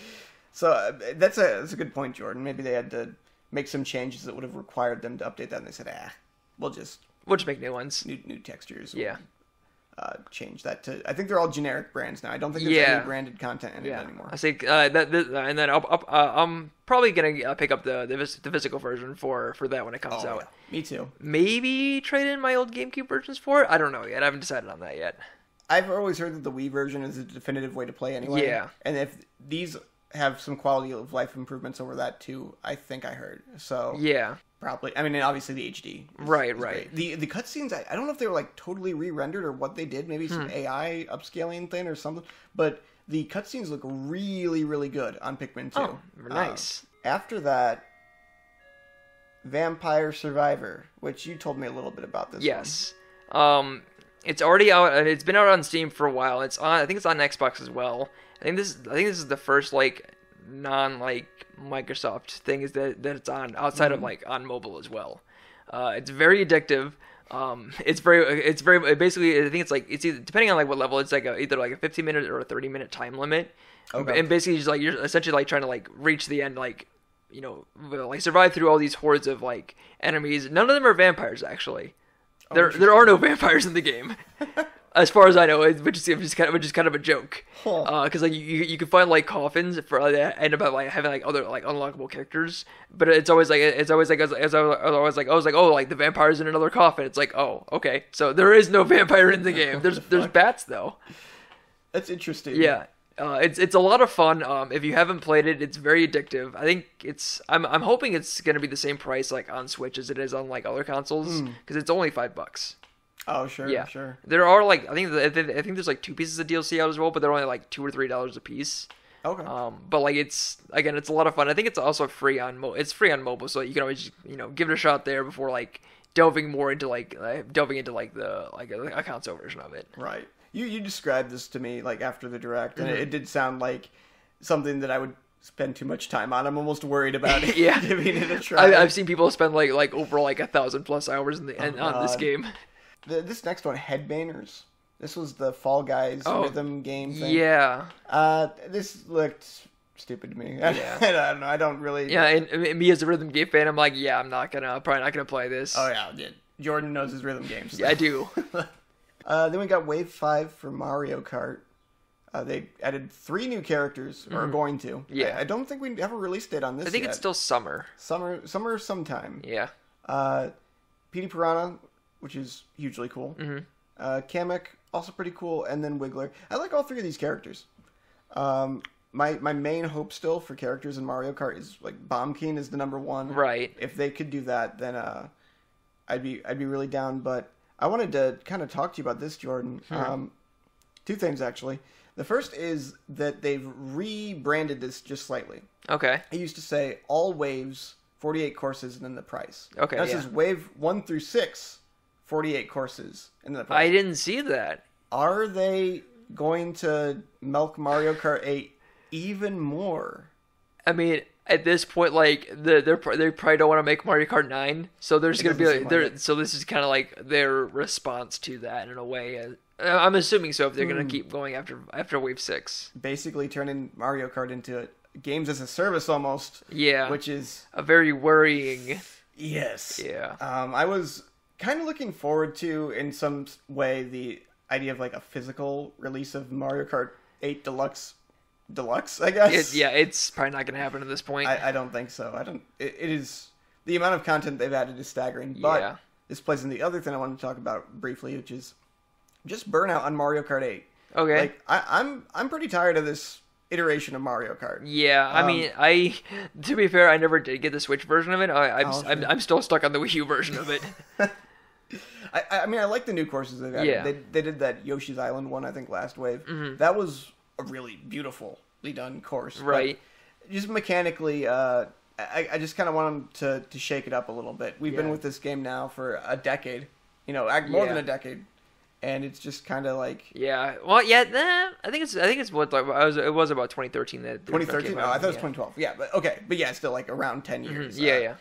So that's a good point, Jordan. Maybe they had to make some changes that would have required them to update that, and they said, we'll just make new ones, new textures. Yeah, change that to. I think they're all generic brands now. I don't think there's any branded content in it anymore. I think and then I'm probably gonna pick up the physical version for that when it comes out. Yeah. Me too. Maybe trade in my old GameCube versions for it. I don't know yet. I haven't decided on that yet. I've always heard that the Wii version is the definitive way to play anyway. Yeah, and if these have some quality of life improvements over that too, I think I heard. So yeah, probably. I mean, and obviously the HD. Right. Great. The cutscenes, I don't know if they were like totally re-rendered or what they did. Maybe some AI upscaling thing or something. But the cutscenes look really, really good on Pikmin 2. Oh, nice. After that, Vampire Survivor, which you told me a little bit about this. Yes. It's already out. It's been out on Steam for a while. I think it's on Xbox as well. I think this is the first like non like Microsoft thing is that it's on outside of like on mobile as well. It's very addictive. It's very basically I think it's either depending on like what level it's like either like a 15-minute or a 30-minute time limit. Okay. And basically just like you're essentially like trying to like reach the end like like survive through all these hordes of like enemies. None of them are vampires actually. There are no vampires in the game. As far as I know, which is kind of a joke, because like you can find like coffins for that end up like having like other like unlockable characters, but it's always like I was like oh like the vampire's in another coffin. It's like oh okay, so there is no vampire in the game. There's bats though. That's interesting. Yeah. It's a lot of fun. If you haven't played it, it's very addictive. I think I'm hoping it's gonna be the same price like on Switch as it is on like other consoles because it's only $5. Oh sure, yeah. Sure. There are like I think there's like 2 pieces of DLC out as well, but they're only like $2 or $3 a piece. Okay. But like it's a lot of fun. I think it's also free on mobile, so you can always give it a shot there before like delving into a console version of it. Right. You described this to me like after the direct, and it did sound like something that I would spend too much time on. I'm almost worried about it. Yeah. Giving it a try. I've seen people spend like over like 1,000+ hours on this game. This next one, Headbangers. This was the Fall Guys rhythm game thing. Yeah. This looked stupid to me. Yeah. I don't know. I don't really. Yeah, and me as a rhythm game fan, I'm like, yeah, probably not gonna play this. Oh yeah. Jordan knows his rhythm games. So. Yeah, I do. Then we got Wave 5 for Mario Kart. They added 3 new characters, or are going to. Yeah. I don't think we have a release date on this I think yet. it's still summer. Summer sometime. Yeah. Petey Piranha, which is hugely cool. Kamek, also pretty cool, and then Wiggler. I like all 3 of these characters. My main hope still for characters in Mario Kart is like Bombkeen is the number 1. Right. If they could do that, then I'd be really down. But I wanted to kind of talk to you about this, Jordan. 2 things actually. The first is that they've rebranded this just slightly. Okay. I used to say all waves, 48 courses, and then the price. Okay. Now it says wave 1 through 6, 48 courses, and then the price. I didn't see that. Are they going to milk Mario Kart 8 even more? I mean, at this point, like they probably don't want to make Mario Kart 9, so there's gonna be like so this is kind of like their response to that in a way. I'm assuming so if they're gonna keep going after Wave 6. Basically, turning Mario Kart into games as a service almost. Yeah, which is a very worrying. Yes. Yeah. I was kind of looking forward to, in some way, the idea of like a physical release of Mario Kart 8 Deluxe, I guess. It's probably not going to happen at this point. I don't think so. It is, the amount of content they've added is staggering. But this plays in the other thing I wanted to talk about briefly, which is just burnout on Mario Kart 8. Okay. Like I'm pretty tired of this iteration of Mario Kart. Yeah, I mean, to be fair, I never did get the Switch version of it. I'm still stuck on the Wii U version of it. I mean, I like the new courses they've added. Yeah. They did that Yoshi's Island one, I think, last wave. That was a really beautifully done course. Right. But just mechanically, I just kind of want them to shake it up a little bit. We've been with this game now for a decade. More than a decade. And it's just kind of like... Yeah. Well, yeah, I think it's what it was about 2013 that... 2013? Oh, I thought it was 2012. Yeah, but okay. But yeah, it's still like around 10 years. Yeah.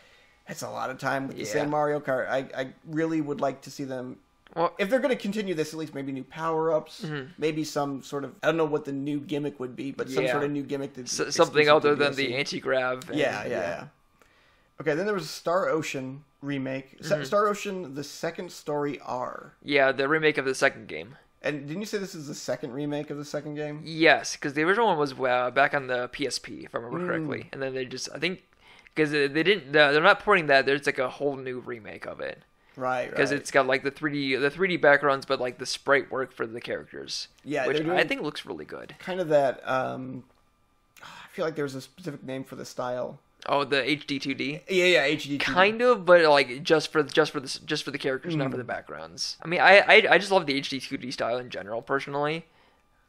It's a lot of time with the same Mario Kart. I really would like to see them... Well, if they're going to continue this, at least maybe new power-ups, maybe some sort of... I don't know what the new gimmick would be, but some sort of new gimmick. Something other than the anti-grav. Yeah. Okay, then there was Star Ocean remake. Star Ocean, the Second Story R. Yeah, the remake of the second game. And didn't you say this is the second remake of the second game? Yes, because the original one was back on the PSP, if I remember correctly. And then they just, I think, because they're not porting that, there's like a whole new remake of it. Right. Because it's got like the 3D backgrounds, but like the sprite work for the characters. Yeah, which I think looks really good. Kind of that, I feel like there's a specific name for the style. Oh, the HD2D. Yeah, HD2D. Kind of, but like just for the characters, not for the backgrounds. I mean, I just love the HD2D style in general, personally.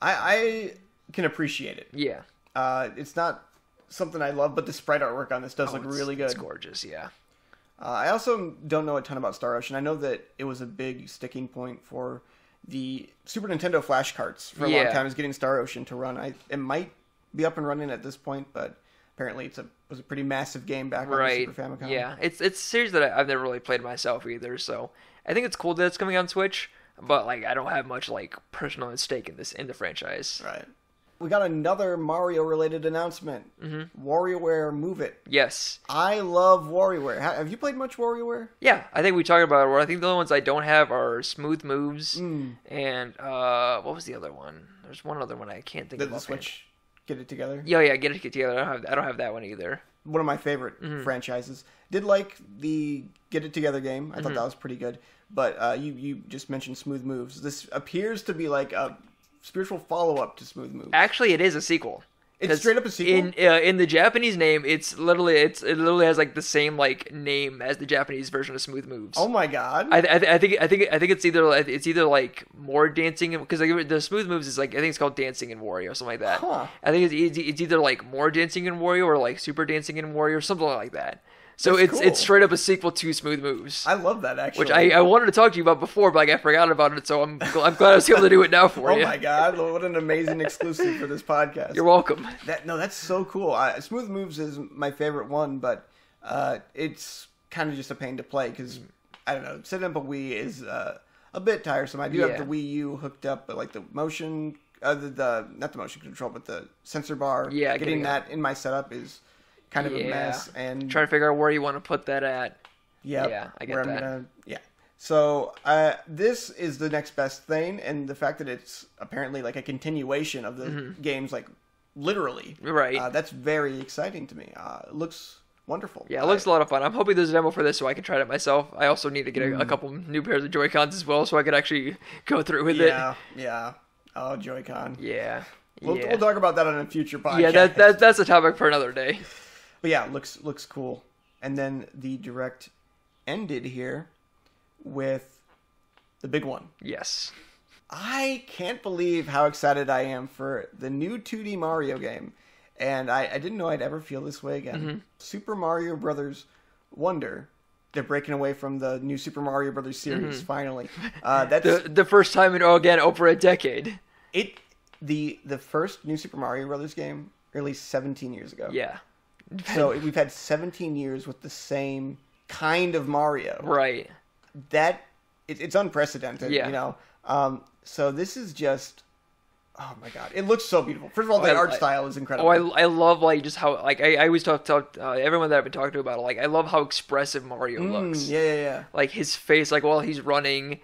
I can appreciate it. Yeah. It's not something I love, but the sprite artwork on this does look really good. It's gorgeous, yeah. I also don't know a ton about Star Ocean. I know that it was a big sticking point for the Super Nintendo flash carts for a long time, is getting Star Ocean to run. It might be up and running at this point, but apparently it was a pretty massive game back on the Super Famicom. Yeah, it's a series that I've never really played myself either, so I think it's cool that it's coming on Switch, but like I don't have much like personal stake in the franchise. Right. We got another Mario-related announcement. WarioWare Move It. Yes. I love WarioWare. Have you played much WarioWare? Yeah, I think we talked about it. I think the only ones I don't have are Smooth Moves and what was the other one? There's one other one I can't think of. The Switch Get It Together? Yeah, Get It Together. I don't have that one either. One of my favorite franchises. Did like the Get It Together game. I thought that was pretty good. But you just mentioned Smooth Moves. This appears to be like a spiritual follow-up to Smooth Moves. Actually, it is a sequel. It's straight up a sequel? In the Japanese name, it literally has like the same like name as the Japanese version of Smooth Moves. Oh my god! I think it's either like more dancing, because like the Smooth Moves is like, I think it's called Dancing in Wario or something like that. Huh. I think it's either like more dancing in Wario or like super dancing in Wario or something like that. So it's straight up a sequel to Smooth Moves. I love that, actually. Which I wanted to talk to you about before, but like I forgot about it, so I'm glad I was able to do it now for you. Oh my god, what an amazing exclusive for this podcast. You're welcome. That's so cool. Smooth Moves is my favorite one, but it's kind of just a pain to play because, I don't know, setting up a Wii is a bit tiresome. I do have the Wii U hooked up, but like the motion, not the motion control, but the sensor bar. Yeah, getting that in my setup is kind of a mess, and trying to figure out where you want to put that at. Yeah, I get that. So this is the next best thing, and the fact that it's apparently like a continuation of the games, like literally, right? That's very exciting to me. It looks wonderful. Yeah, it looks a lot of fun. I'm hoping there's a demo for this so I can try it myself. I also need to get a couple new pairs of Joy-Cons as well, so I could actually go through with it. Yeah. Oh, Joy-Con. Yeah. We'll talk about that on a future podcast. Yeah, that's a topic for another day. But yeah, looks cool. And then the direct ended here with the big one. Yes. I can't believe how excited I am for the new 2D Mario game. And I didn't know I'd ever feel this way again. Super Mario Brothers Wonder. They're breaking away from the new Super Mario Brothers series, finally. That's the first time in, over a decade. The first new Super Mario Brothers game released 17 years ago. Yeah. So we've had 17 years with the same kind of Mario. Right. It's unprecedented, you know. So this is just, oh my god, it looks so beautiful. First of all, the art style is incredible. I love like just how like I always talk everyone that I've been talking to about it. Like I love how expressive Mario looks. Yeah. Like his face, like while he's running.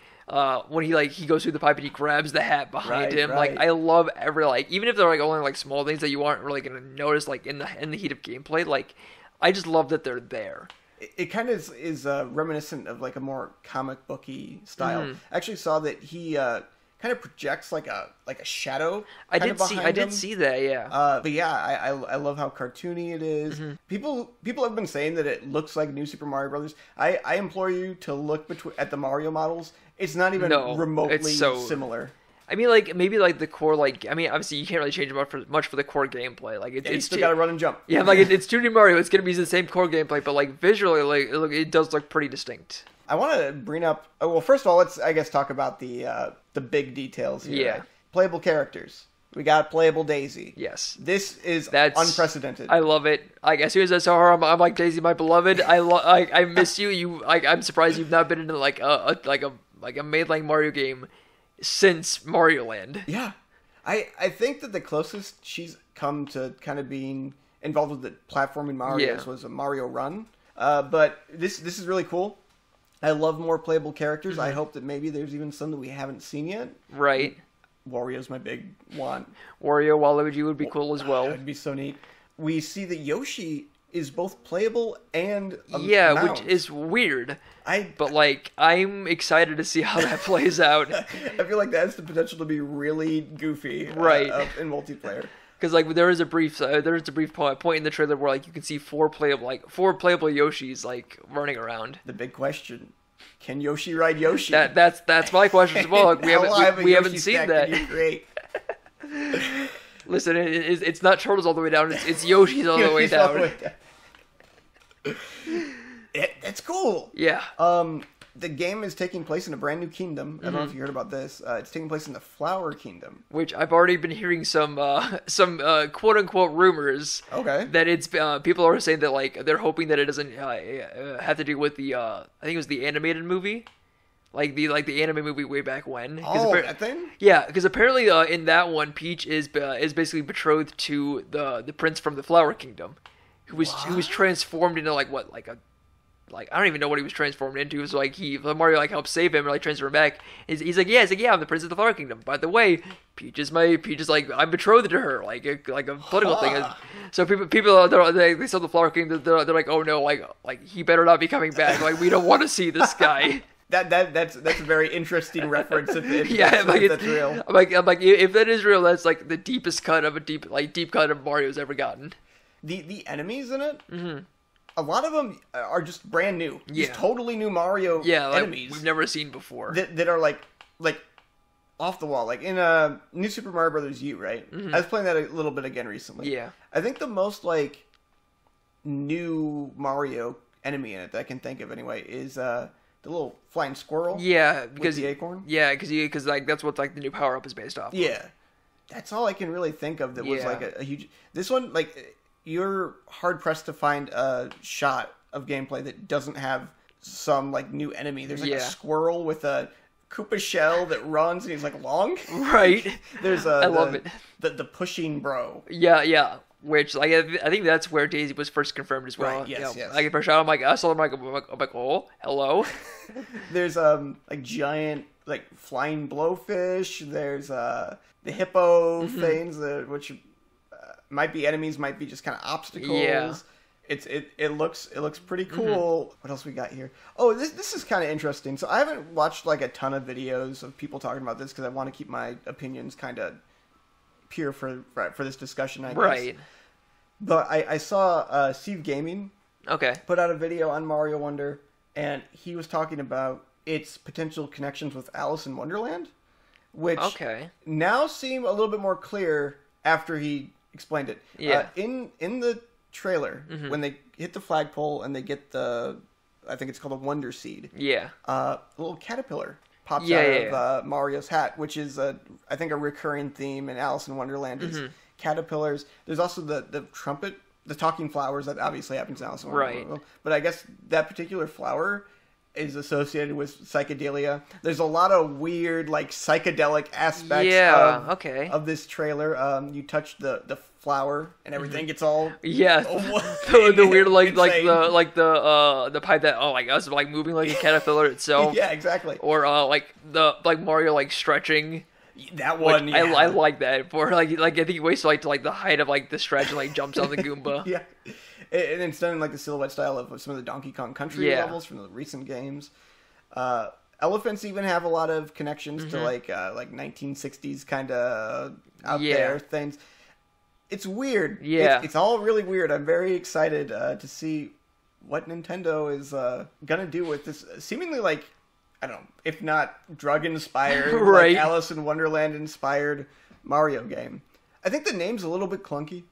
When he goes through the pipe and he grabs the hat behind him, like I love even if they're like only like small things that you aren't really gonna notice like in the heat of gameplay, like I just love that they're there. It kind of is reminiscent of like a more comic booky style. I actually saw that he kind of projects like a shadow. I did see that, yeah. But yeah, I love how cartoony it is. People have been saying that it looks like New Super Mario Brothers. I implore you to look at the Mario models. It's not even remotely similar. I mean, like maybe like the core, like I mean, obviously you can't really change much for the core gameplay. Like it's still gotta run and jump. Yeah, like it's 2D Mario. It's gonna be the same core gameplay, but like visually, like it does look pretty distinct. I want to bring up. Well, first of all, let's talk about the big details here. Yeah. Right? Playable characters. We got playable Daisy. Yes. That's unprecedented. I love it. Like as soon as I saw her, I'm like, Daisy, my beloved. I miss you. I'm surprised you've not been in like a mainline Mario game since Mario Land. Yeah. I think that the closest she's come to kind of being involved with the platforming Marios was a Mario Run. But this is really cool. I love more playable characters. I hope that maybe there's even some that we haven't seen yet. Right. Wario's my big one. Wario, Waluigi would be cool as well. That would be so neat. We see that Yoshi is both playable and mount. Which is weird. But like, I'm excited to see how that plays out. I feel like that has the potential to be really goofy, right, in multiplayer. Because like there is a brief point in the trailer where like you can see four playable Yoshis like running around. The big question: can Yoshi ride Yoshi? That's my question as well. Like, we haven't seen that. Great. Listen, it's not Turtles all the way down. It's Yoshi's all the way down. It's cool. Yeah. The game is taking place in a brand new kingdom. I don't know if you heard about this. It's taking place in the Flower Kingdom, which I've already been hearing some quote unquote rumors. Okay. That it's people are saying that like they're hoping that it doesn't have to do with the I think it was the animated movie. Like the anime movie way back when. That thing? Yeah, because apparently in that one, Peach is basically betrothed to the prince from the Flower Kingdom, who was transformed into I don't even know what he was transformed into. It was like Mario like helped save him or like transfer him back. He's like, I'm the prince of the Flower Kingdom. By the way, Peach is like I'm betrothed to her, like a political thing. So people they saw the Flower Kingdom. They're like, oh no, like he better not be coming back. Like we don't want to see this guy. That's a very interesting reference. If that's real. I'm like, if that is real, that's like the deepest cut of deep cut of Mario's ever gotten. The enemies in it, a lot of them are just brand new. Yeah. Just totally new Mario enemies we've never seen before. That are like off the wall. Like in New Super Mario Brothers U, right? I was playing that a little bit again recently. Yeah. I think the most like new Mario enemy in it that I can think of anyway is the little flying squirrel. Yeah, because with the acorn. Yeah, because like that's what like the new power up is based off. Yeah, that's all I can really think of that was like a huge. This one, like, you're hard pressed to find a shot of gameplay that doesn't have some like new enemy. There's like a squirrel with a Koopa shell that runs and he's like long. Right. There's I love it. The pushing bro. Yeah. Which, like, I think that's where Daisy was first confirmed as well. Right, yes. Like, first shot, I'm like, I saw him, I'm like, oh, hello. There's, like, giant, like, flying blowfish. There's, the hippo things, which might be enemies, might be just kind of obstacles. Yeah. It looks pretty cool. What else we got here? Oh, this is kind of interesting. So I haven't watched, like, a ton of videos of people talking about this because I want to keep my opinions kind of pure for this discussion, I guess. Right. But I saw Steve Gaming put out a video on Mario Wonder, and he was talking about its potential connections with Alice in Wonderland, which now seem a little bit more clear after he explained it. Yeah. In the trailer, when they hit the flagpole and they get I think it's called a Wonder Seed. Yeah. A little caterpillar pops out of Mario's hat, which is I think a recurring theme in Alice in Wonderland is caterpillars. There's also the trumpet, the talking flowers that obviously happens in Alice in Wonderland. Right. But I guess that particular flower is associated with psychedelia. There's a lot of weird like psychedelic aspects of this trailer. You touch the flower and everything gets all the weird the pipe that my god, it's like moving like a caterpillar itself. Yeah, exactly. Or like Mario like stretching. That one, I like that. For like I think he waits to the height of like the stretch and like jumps on the Goomba. Yeah. And it's done in like the silhouette style of some of the Donkey Kong Country levels from the recent games. Elephants even have a lot of connections to like 1960s kind of out there things. It's weird. Yeah. It's all really weird. I'm very excited to see what Nintendo is gonna do with this seemingly like, I don't know, if not drug-inspired, like Alice in Wonderland-inspired Mario game. I think the name's a little bit clunky.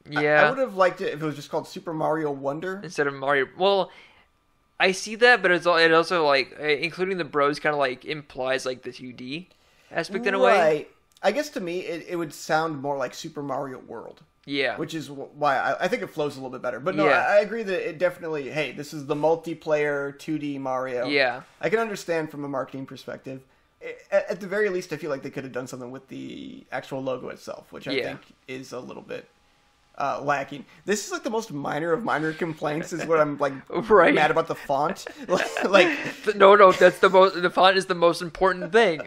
Yeah. I would have liked it if it was just called Super Mario Wonder. Instead of Mario... Well, I see that, but it also, like, including the bros kind of, like, implies, like, the 2D aspect in a way. Right. I guess to me, it would sound more like Super Mario World. Yeah. Which is why I think it flows a little bit better. But no, I agree that it definitely, hey, this is the multiplayer 2D Mario. Yeah. I can understand from a marketing perspective. At the very least, I feel like they could have done something with the actual logo itself, which I think is a little bit lacking. This is like the most minor of minor complaints is what I'm like mad about the font. No, that's the font is the most important thing.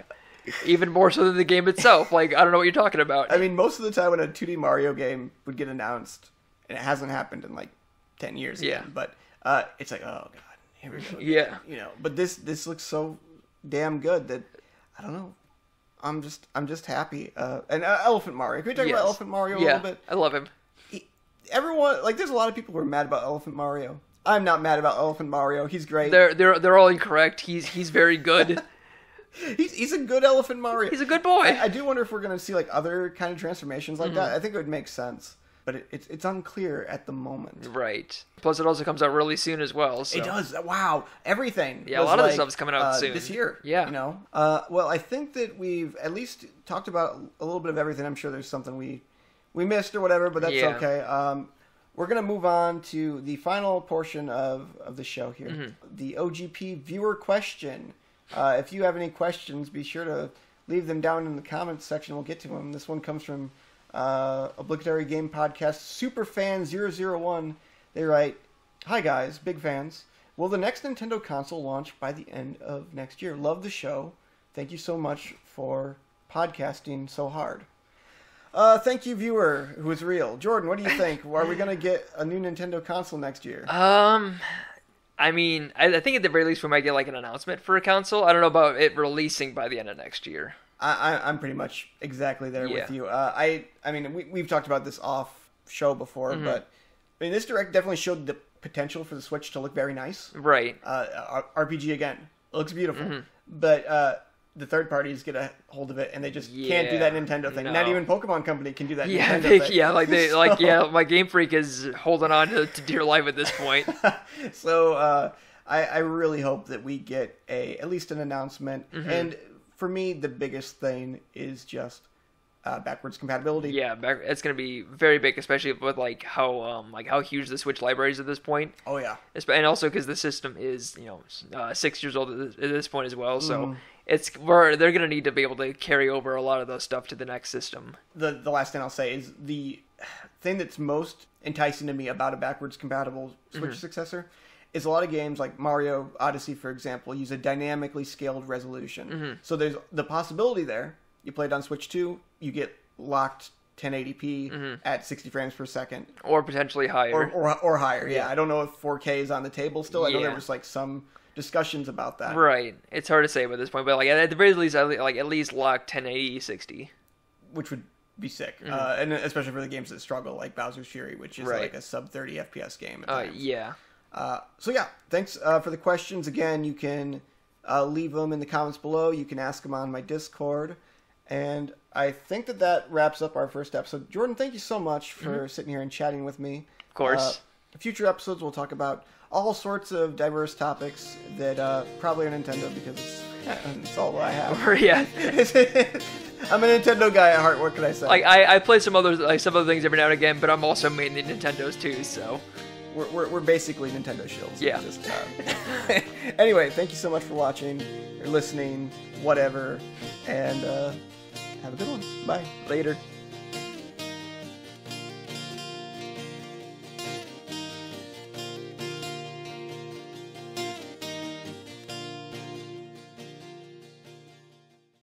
Even more so than the game itself. Like, I don't know what you're talking about. I mean, most of the time when a 2D Mario game would get announced, and it hasn't happened in like 10 years again, but it's like, oh god, here we go. Yeah. You know, but this looks so damn good that I don't know. I'm just happy. And Elephant Mario. Can we talk about Elephant Mario a little bit? I love him. Everyone, like, there's a lot of people who are mad about Elephant Mario. I'm not mad about Elephant Mario. He's great. They're all incorrect. He's very good. He's a good Elephant Mario. He's a good boy. I do wonder if we're going to see like other kind of transformations like that. I think it would make sense, but it's unclear at the moment. Right. Plus, it also comes out really soon as well. So. It does. Wow. Everything. Yeah, a lot of the stuff's coming out soon this year. Yeah. You know. Well, I think that we've at least talked about a little bit of everything. I'm sure there's something we missed or whatever, but that's okay. We're going to move on to the final portion of the show here, the OGP viewer question. If you have any questions, be sure to leave them down in the comments section. We'll get to them. This one comes from Obligatory Game Podcast Superfan001. They write, "Hi guys, big fans. Will the next Nintendo console launch by the end of next year? Love the show. Thank you so much for podcasting so hard." Thank you, viewer who is real. Jordan, what do you think? Are we going to get a new Nintendo console next year? I mean, I think at the very least we might get like an announcement for a console. I don't know about it releasing by the end of next year. I'm pretty much exactly there with you. I mean, we've talked about this off show before, but I mean, this Direct definitely showed the potential for the Switch to look very nice. Right. RPG again, it looks beautiful, but the third parties get a hold of it and they just can't do that Nintendo thing. No. Not even Pokemon Company can do that. Nintendo thing. My Game Freak is holding on to dear life at this point. So I really hope that we get at least an announcement. And for me, the biggest thing is just backwards compatibility. Yeah, it's going to be very big, especially with how huge the Switch library is at this point. Oh yeah, and also because the system is 6 years old at this point as well. So they're going to need to be able to carry over a lot of those stuff to the next system. The last thing I'll say is the thing that's most enticing to me about a backwards compatible Switch successor is a lot of games like Mario Odyssey, for example, use a dynamically scaled resolution. So there's the possibility there. You play it on Switch 2, you get locked 1080p at 60 frames per second. Or potentially higher. Or higher, yeah. I don't know if 4K is on the table still. I know there was like some discussions about that. Right. It's hard to say at this point, but like at the very least, at least lock 1080 60. Which would be sick. And especially for the games that struggle, like Bowser's Fury, which is like a sub 30 FPS game at times. Yeah. So yeah, thanks for the questions. Again, you can leave them in the comments below. You can ask them on my Discord. And I think that wraps up our first episode. Jordan, thank you so much for sitting here and chatting with me. Of course. Future episodes, we'll talk about all sorts of diverse topics that probably are Nintendo, because it's all I have. Yeah. I'm a Nintendo guy at heart. What can I say? Like I play some other things every now and again, but I'm also mainly Nintendos too. So we're basically Nintendo shills. Yeah. Just, anyway, thank you so much for watching or listening, whatever, and have a good one. Bye. Later.